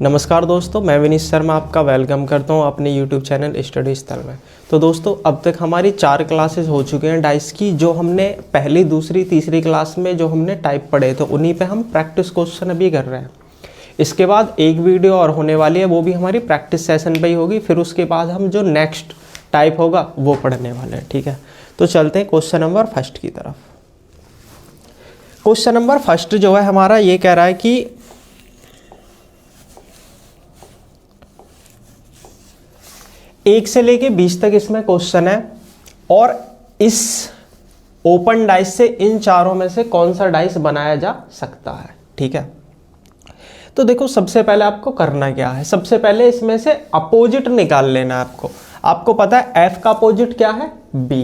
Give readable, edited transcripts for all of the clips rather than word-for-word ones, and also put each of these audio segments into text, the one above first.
नमस्कार दोस्तों, मैं विनीत शर्मा आपका वेलकम करता हूं अपने YouTube चैनल स्टडी स्थल में। तो दोस्तों, अब तक हमारी 4 क्लासेस हो चुके हैं डाइस की। जो हमने पहली, दूसरी, तीसरी क्लास में जो हमने टाइप पढ़े थे उन्हीं पे हम प्रैक्टिस क्वेश्चन अभी कर रहे हैं। इसके बाद एक वीडियो और होने वाली है, वो भी हमारी प्रैक्टिस सेशन पे ही होगी। फिर उसके बाद हम जो नेक्स्ट टाइप होगा वो पढ़ने वाले हैं, ठीक है। तो चलते हैं क्वेश्चन नंबर फर्स्ट की तरफ। क्वेश्चन नंबर फर्स्ट जो है हमारा ये कह रहा है कि 1 से लेके 20 तक इसमें क्वेश्चन है और इस ओपन डाइस से इन चारों में से कौन सा डाइस बनाया जा सकता है, ठीक है। तो देखो, सबसे पहले आपको करना क्या है, सबसे पहले इसमें से अपोजिट निकाल लेना है आपको पता है एफ का अपोजिट क्या है, बी।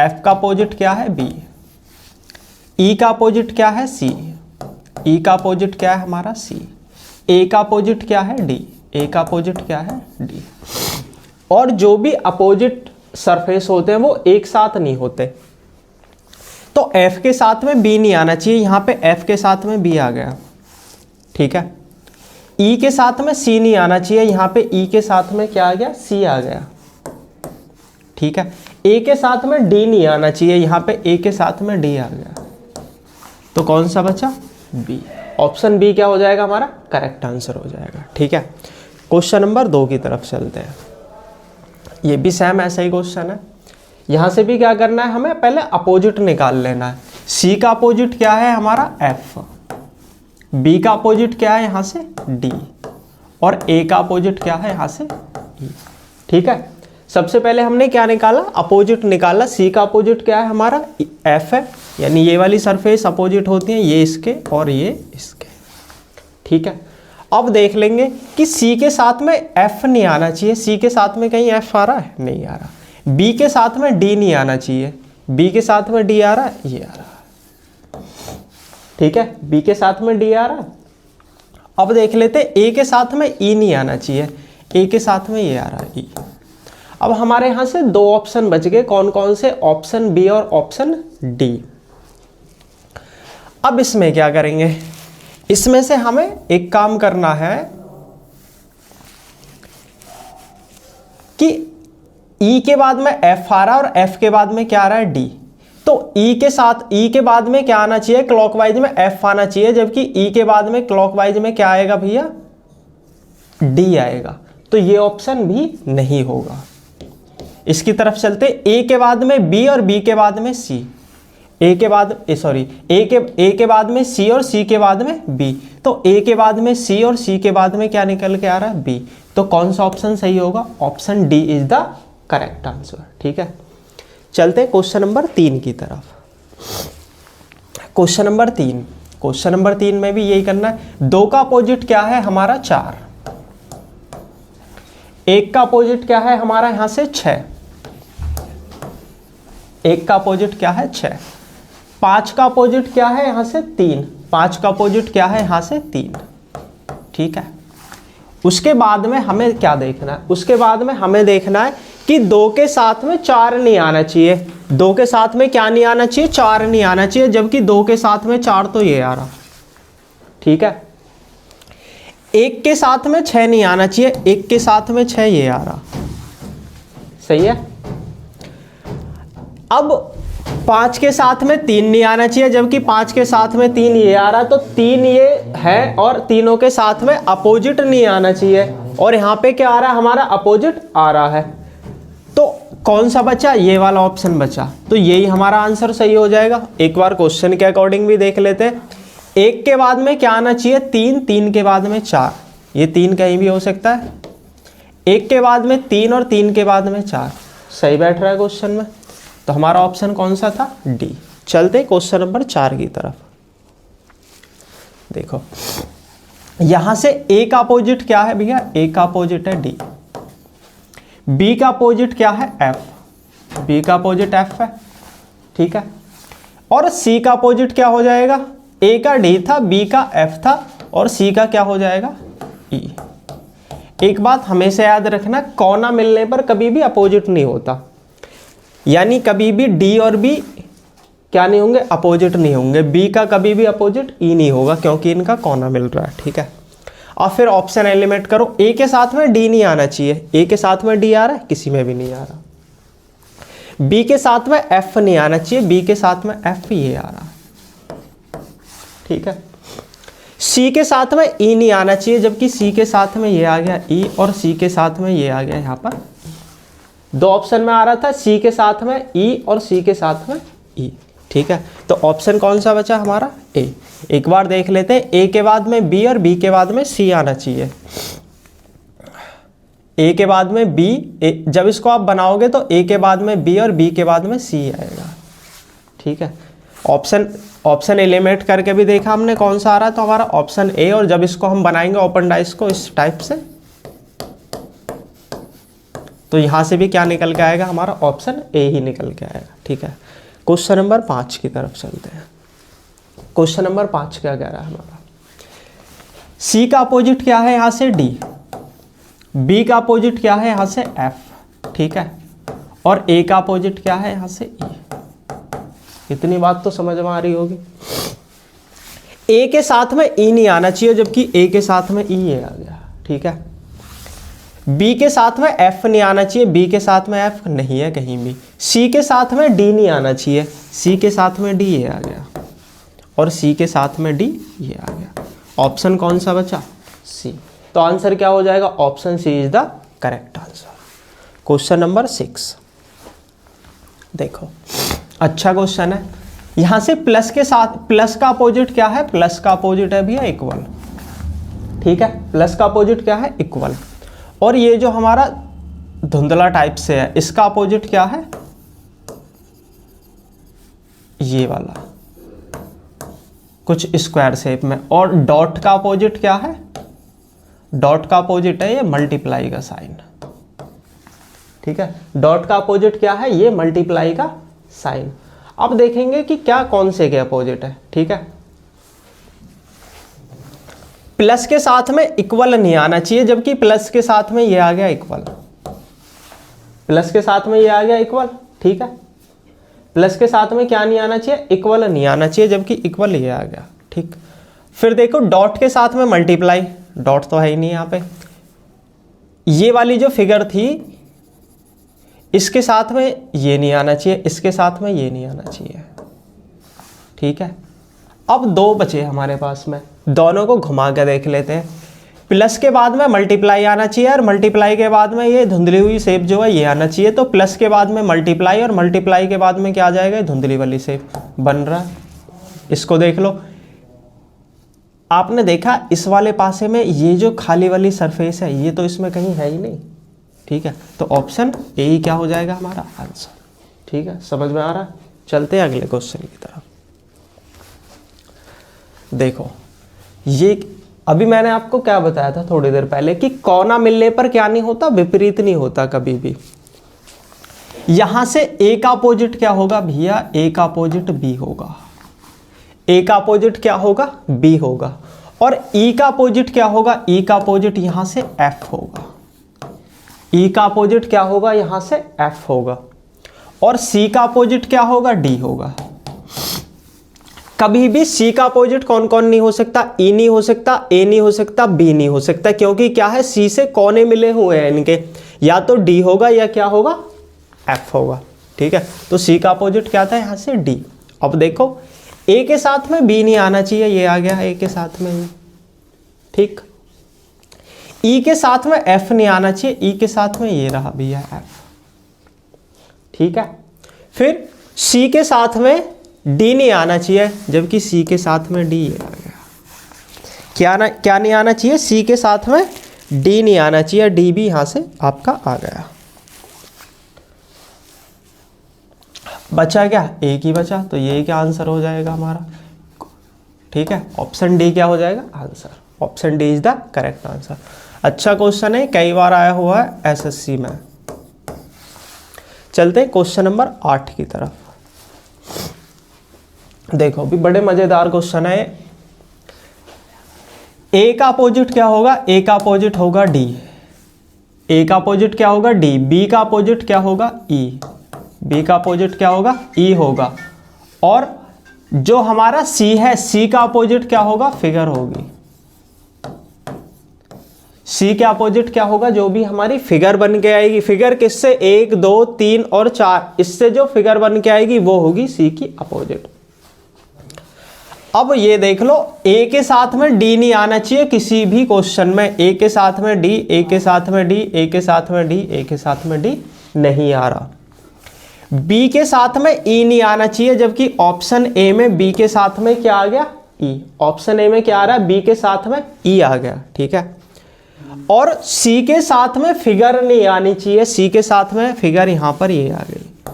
एफ का अपोजिट क्या है, बी। ई का अपोजिट क्या है, सी। ई का अपोजिट क्या है हमारा, सी। ए का अपोजिट क्या है, डी। ए का अपोजिट क्या है, डी। और जो भी अपोजिट सरफेस होते हैं वो एक साथ नहीं होते। तो एफ के साथ में बी नहीं आना चाहिए, यहां पे एफ के साथ में बी आ गया, ठीक है। ई के साथ में सी नहीं आना चाहिए, यहां पे ई के साथ में क्या आ गया, सी आ गया, ठीक है। ए के साथ में डी नहीं आना चाहिए, यहां पे ए के साथ में डी आ गया। तो कौन सा बचा, बी। ऑप्शन बी क्या हो जाएगा हमारा, करेक्ट आंसर हो जाएगा, ठीक है। क्वेश्चन नंबर 2 की तरफ चलते हैं। ये भी सेम ऐसा ही क्वेश्चन है। यहां से भी क्या करना है, हमें पहले अपोजिट निकाल लेना है। सी का अपोजिट क्या है हमारा, एफ। बी का अपोजिट क्या है यहां से, डी। और ए का अपोजिट क्या है यहां से, ई, ठीक है। सबसे पहले हमने क्या निकाला, अपोजिट निकाला। सी का अपोजिट क्या है हमारा, एफ है, यानी ये वाली सरफेस अपोजिट होती है, ये इसके और ये इसके, ठीक है। अब देख लेंगे कि सी के साथ में एफ नहीं आना चाहिए। सी के साथ में कहीं एफ आ रहा है, नहीं आ रहा। बी के साथ में डी नहीं आना चाहिए, बी के साथ में डी आ रहा है, ये आ रहा है, ठीक है। बी के साथ में डी आ रहा है। अब देख लेते, ए के साथ में ई नहीं आना चाहिए, ए के साथ में ये आ रहा है, ई। अब हमारे यहां से 2 ऑप्शन बच गए, कौन कौन से, ऑप्शन बी और ऑप्शन डी। अब इसमें क्या करेंगे, इसमें से हमें एक काम करना है कि ई के बाद में एफ आ रहा है और एफ के बाद में क्या आ रहा है, डी। तो ई के साथ, ई के बाद में क्या आना चाहिए, क्लॉकवाइज में एफ आना चाहिए, जबकि ई के बाद में क्लॉकवाइज में क्या आएगा भैया, डी आएगा। तो ये ऑप्शन भी नहीं होगा। इसकी तरफ चलते, ए के बाद में बी और बी के बाद में सी। ए के बाद ए के बाद में सी और सी के बाद में बी। तो ए के बाद में सी और सी के बाद में क्या निकल के आ रहा है, बी। तो कौन सा ऑप्शन सही होगा, option D is the correct answer, ठीक है। चलते हैं क्वेश्चन नंबर 3 की तरफ। क्वेश्चन नंबर 3 में भी यही करना है। 2 का अपोजिट क्या है हमारा, 4। 1 का अपोजिट क्या है हमारा यहां से, 6। 1 का अपोजिट क्या है, 6। 5 का अपोजिट क्या है यहां से, 3। 5 का अपोजिट क्या है यहां से, 3, ठीक है। उसके बाद में हमें क्या देखना है, उसके बाद में हमें देखना है कि 2 के साथ में 4 नहीं आना चाहिए। 2 के साथ में क्या नहीं आना चाहिए, 4 नहीं आना चाहिए, जबकि 2 के साथ में 4 तो ये आ रहा, ठीक है। 1 के साथ में 6 नहीं आना चाहिए, 1 के साथ में 6 ये आ रहा, सही है। अब 5 के साथ में 3 नहीं आना चाहिए, जबकि 5 के साथ में 3 ये आ रहा, तो 3 ये है और तीनों के साथ में अपोजिट नहीं आना चाहिए। और यहां पे क्या आ रहा है हमारा, अपोजिट आ रहा है। तो कौन सा बचा, ये वाला ऑप्शन बचा। तो यही हमारा आंसर सही हो जाएगा। एक बार क्वेश्चन के अकॉर्डिंग भी देख लेते हैं। 1 के बाद में क्या आना चाहिए, 3। 3 के बाद में 4, ये 3 कहीं भी हो सकता है। 1 के बाद में 3 और 3 के बाद में 4, सही बैठ रहा है क्वेश्चन में। तो हमारा ऑप्शन कौन सा था, डी। चलते क्वेश्चन नंबर 4 की तरफ। देखो, यहां से ए का अपोजिट क्या है भैया, ए का अपोजिट है डी। बी का अपोजिट क्या है, एफ। बी का अपोजिट एफ है, ठीक है। और सी का अपोजिट क्या हो जाएगा, ए का डी था, बी का एफ था और सी का क्या हो जाएगा, ई। एक बात हमेशा याद रखना, कोना मिलने पर कभी भी अपोजिट नहीं होता, यानी कभी भी डी और बी क्या नहीं होंगे, अपोजिट नहीं होंगे। बी का कभी भी अपोजिट ई नहीं होगा, क्योंकि इनका कोना मिल रहा है, ठीक है। और फिर ऑप्शन एलिमिनेट करो, ए के साथ में डी नहीं आना चाहिए, ए के साथ में डी आ रहा है, किसी में भी नहीं आ रहा। बी के साथ में एफ नहीं आना चाहिए, बी के साथ में एफ ये आ रहा है, ठीक है। सी के साथ में ई नहीं आना चाहिए, जबकि सी के साथ में ये आ गया ई, और सी के साथ में ये आ गया यहाँ पर। दो ऑप्शन में आ रहा था, सी के साथ में ई और सी के साथ में ई, ठीक है। तो ऑप्शन कौन सा बचा हमारा? ए। एक बार देख लेते हैं, ए के बाद में बी और बी के बाद में सी आना चाहिए। ए के बाद में बी, जब इसको आप बनाओगे तो ए के बाद में बी और बी के बाद में सी आएगा, ठीक है। ऑप्शन एलिमिनेट करके भी देखा हमने कौन सा आ रहा है, तो हमारा ऑप्शन ए। और जब इसको हम बनाएंगे ओपन डाइस को इस टाइप से, तो यहां से भी क्या निकल के आएगा? हमारा ऑप्शन ए ही निकल के आएगा, ठीक है। क्वेश्चन नंबर 5 की तरफ चलते हैं। क्वेश्चन नंबर 5 क्या कह रहा है हमारा? सी का अपोजिट क्या है यहां से? डी। बी का अपोजिट क्या है यहां से? एफ, ठीक है। और ए का अपोजिट क्या है यहां से? ई। इतनी बात तो समझ में आ रही होगी। ए के साथ में ई नहीं आना चाहिए, जबकि ए के साथ में ई आ गया, ठीक है। बी के साथ में एफ नहीं आना चाहिए, बी के साथ में एफ नहीं है कहीं भी। सी के साथ में डी नहीं आना चाहिए, सी के साथ में डी ये आ गया, और सी के साथ में डी ये आ गया। ऑप्शन कौन सा बचा? सी। तो आंसर क्या हो जाएगा? Option C is the correct answer. Question number 6 देखो, अच्छा क्वेश्चन है। यहां से प्लस के साथ, प्लस का अपोजिट क्या है? प्लस का अपोजिट है भैया इक्वल, ठीक है। प्लस का अपोजिट क्या है? इक्वल। और ये जो हमारा धुंधला टाइप से है, इसका अपोजिट क्या है? ये वाला कुछ स्क्वायर शेप में। और डॉट का अपोजिट क्या है? डॉट का अपोजिट है ये मल्टीप्लाई का साइन, ठीक है। डॉट का अपोजिट क्या है? ये मल्टीप्लाई का साइन। अब देखेंगे कि क्या कौन से के अपोजिट है, ठीक है। प्लस के साथ में इक्वल नहीं आना चाहिए, जबकि प्लस के साथ में ये आ गया इक्वल। प्लस के साथ में ये आ गया इक्वल, ठीक है। प्लस के साथ में क्या नहीं आना चाहिए? इक्वल नहीं आना चाहिए, जबकि इक्वल ये आ गया, ठीक। फिर देखो डॉट के साथ में मल्टीप्लाई, डॉट तो है ही नहीं यहां पे। ये वाली जो फिगर थी, इसके साथ में ये नहीं आना चाहिए, इसके साथ में ये नहीं आना चाहिए, ठीक है। अब दो बचे हमारे पास में, दोनों को घुमा के देख लेते हैं। प्लस के बाद में मल्टीप्लाई आना चाहिए, और मल्टीप्लाई के बाद में ये धुंधली हुई शेप जो है ये आना चाहिए। तो प्लस के बाद में मल्टीप्लाई, और मल्टीप्लाई के बाद में क्या आ जाएगा? धुंधली वाली शेप बन रहा है। इसको देख लो, आपने देखा इस वाले पासे में ये जो खाली वाली सरफेस है, ये तो इसमें कहीं है ही नहीं, ठीक है। तो ऑप्शन ए ही क्या हो जाएगा हमारा आंसर, ठीक है। समझ में आ रहा है? चलते हैं अगले क्वेश्चन की तरफ। देखो, ये अभी मैंने आपको क्या बताया था थोड़ी देर पहले कि कोना मिलने पर क्या नहीं होता? विपरीत नहीं होता कभी भी। यहां से ए का अपोजिट क्या होगा भैया? ए का अपोजिट बी होगा। ए का अपोजिट क्या होगा? बी होगा। और ई का अपोजिट क्या होगा? ई का अपोजिट यहां से एफ होगा। ई का अपोजिट क्या होगा? यहां से एफ होगा। और सी का अपोजिट क्या होगा? डी होगा। कभी भी सी का अपोजिट कौन कौन नहीं हो सकता? ई नहीं हो सकता, ए नहीं हो सकता, बी नहीं हो सकता, क्योंकि क्या है? सी से कोने मिले हुए हैं इनके, या तो डी होगा या क्या होगा? एफ होगा, ठीक है। तो सी का अपोजिट क्या था? यहां से डी। अब देखो, ए के साथ में बी नहीं आना चाहिए, ये आ गया ए के साथ में ये, ठीक। ई के साथ में एफ नहीं आना चाहिए, ई के साथ में ये रहा भैया एफ, ठीक है। फिर सी के साथ में डी नहीं आना चाहिए, जबकि सी के साथ में डी आ गया। क्या नहीं आना चाहिए? सी के साथ में डी नहीं आना चाहिए, डी भी यहां से आपका आ गया। बचा क्या? एक ही बचा, तो ये क्या आंसर हो जाएगा हमारा, ठीक है। ऑप्शन डी क्या हो जाएगा answer? Option D is the correct answer. अच्छा क्वेश्चन है, कई बार आया हुआ है एसएससी में। चलते हैं क्वेश्चन नंबर 8 की तरफ। देखो भी बड़े मजेदार क्वेश्चन है। ए का अपोजिट क्या होगा? ए का अपोजिट होगा डी। ए का अपोजिट क्या होगा? डी। बी का अपोजिट क्या होगा? ई। बी का अपोजिट क्या होगा? ई होगा। और जो हमारा सी है, सी का अपोजिट क्या होगा? फिगर होगी, सी के अपोजिट क्या होगा, जो भी हमारी फिगर बन के आएगी, फिगर किससे, 1 2 3 और 4, इससे जो फिगर बन के आएगी वो होगी सी की अपोजिट। अब ये देख लो, ए के साथ में डी नहीं आना चाहिए किसी भी क्वेश्चन में, ए के साथ में डी, ए के साथ में डी, ए के साथ में डी, ए के साथ में डी नहीं आ रहा। बी के साथ में ई नहीं आना चाहिए, जबकि ऑप्शन ए में बी के साथ में क्या आ गया, ई। ऑप्शन ए में क्या आ रहा है, बी के साथ में ई आ गया, ठीक है। और सी के साथ में फिगर नहीं आनी चाहिए, सी के साथ में फिगर यहां पर ये आ गई,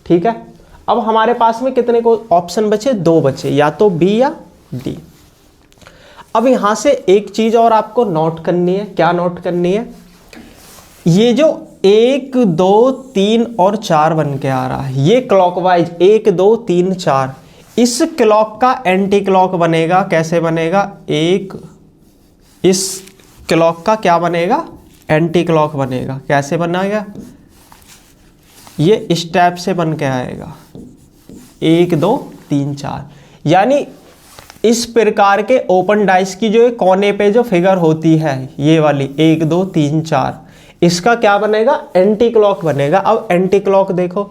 ठीक है। अब हमारे पास में कितने को ऑप्शन बचे, 2 बचे, या तो बी या डी। अब यहां से एक चीज और आपको नोट करनी है, क्या नोट करनी है, ये जो 1 2 3 और 4 बन के आ रहा है, ये क्लॉकवाइज 1 2 3 4, इस क्लॉक का एंटी क्लॉक बनेगा, कैसे बनेगा, इस क्लॉक का क्या बनेगा, एंटी क्लॉक बनेगा, कैसे बनेगा, ये स्टेप से बन के आएगा, 1 2 3 4। यानी इस प्रकार के ओपन डाइस की जो कोने पे जो फिगर होती है, ये वाली 1 2 3 4, इसका क्या बनेगा, एंटी क्लॉक बनेगा। अब एंटी क्लॉक देखो,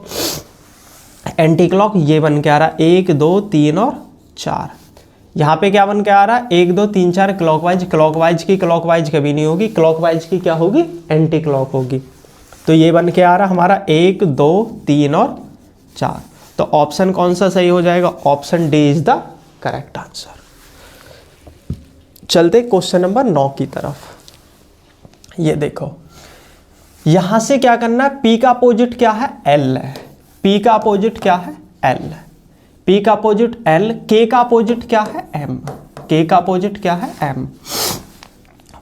एंटी क्लॉक ये बन के आ रहा है 1 2 3 और 4, यहां पे क्या बन के आ रहा है 1 2 3 4 क्लॉकवाइज, क्लॉकवाइज की क्लॉकवाइज कभी नहीं होगी, क्लॉकवाइज की क्या होगी, एंटी क्लॉक होगी। तो ये बन के आ रहा हमारा 1 2 3 और 4। तो ऑप्शन कौन सा सही हो जाएगा, option D is the correct answer. चलते क्वेश्चन नंबर 9 की तरफ। ये देखो, यहां से क्या करना है, पी का अपोजिट क्या है, एल है, पी का अपोजिट क्या है, एल है, पी का अपोजिट एल, के का अपोजिट क्या है, एम, के का अपोजिट क्या है, एम,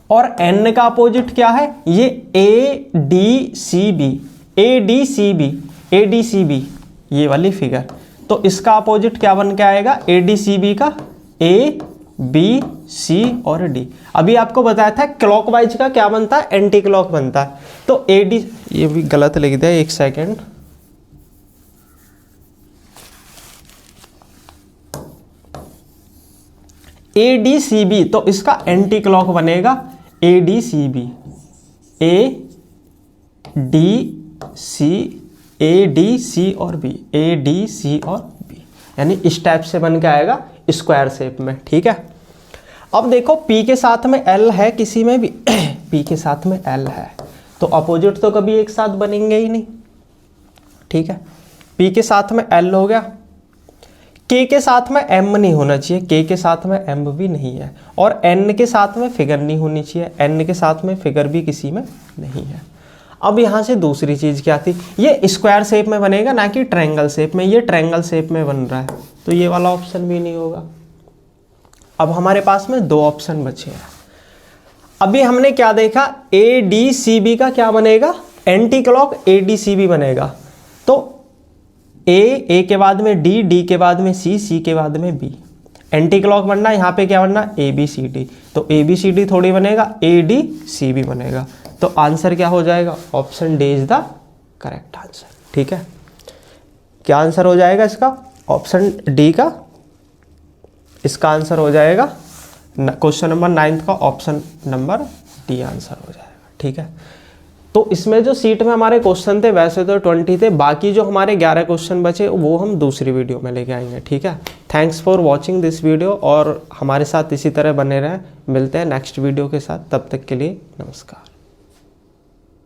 और एन का अपोजिट क्या है, ये A D C B, A D C B, A D C B, ये वाली फिगर। तो इसका अपोजिट क्या बन के आएगा, ए डी सी बी का ए बी सी और डी। अभी आपको बताया था क्लॉकवाइज का क्या बनता है, एंटी क्लॉक बनता है। तो ए डी, ये भी गलत लिख दिया, एक second, A D C B, तो इसका एंटी क्लॉक बनेगा A D C B, A D C, A D C और बी, ए डी सी और बी, यानी इस टाइप से बन के आएगा स्क्वायर शेप में, ठीक है। अब देखो P के साथ में L है किसी में भी P के साथ में L है, तो अपोजिट तो कभी एक साथ बनेंगे ही नहीं, ठीक है। P के साथ में L हो गया, K के साथ में M नहीं होना चाहिए, K के साथ में M भी नहीं है, और N के साथ में फिगर नहीं होनी चाहिए, N के साथ में फिगर भी किसी में नहीं है। अब यहाँ से दूसरी चीज़ क्या थी, ये स्क्वायर शेप में बनेगा ना कि ट्रायंगल शेप में, ये ट्रायंगल शेप में बन रहा है, तो ये वाला ऑप्शन भी नहीं होगा। अब हमारे पास में 2 ऑप्शन बचे हैं। अभी हमने क्या देखा, ए डी सी बी का क्या बनेगा, anti clock A D C B बनेगा। तो ए के बाद में डी, डी के बाद में सी, सी के बाद में बी, एंटी क्लॉक बनना, यहाँ पे क्या बनना, ए बी सी डी। तो ए बी सी डी थोड़ी बनेगा, ए डी सी बी बनेगा। तो आंसर क्या हो जाएगा, option D is the correct answer, ठीक है। क्या आंसर हो जाएगा इसका, ऑप्शन डी का, इसका आंसर हो जाएगा क्वेश्चन नंबर 9 का ऑप्शन नंबर डी आंसर हो जाएगा, ठीक है। तो इसमें जो सीट में हमारे क्वेश्चन थे वैसे तो 20 थे, बाकी जो हमारे 11 क्वेश्चन बचे वो हम दूसरी वीडियो में लेके आएंगे, ठीक है। Thanks for watching this video, और हमारे साथ इसी तरह बने रहें। मिलते हैं नेक्स्ट वीडियो के साथ, तब तक के लिए नमस्कार।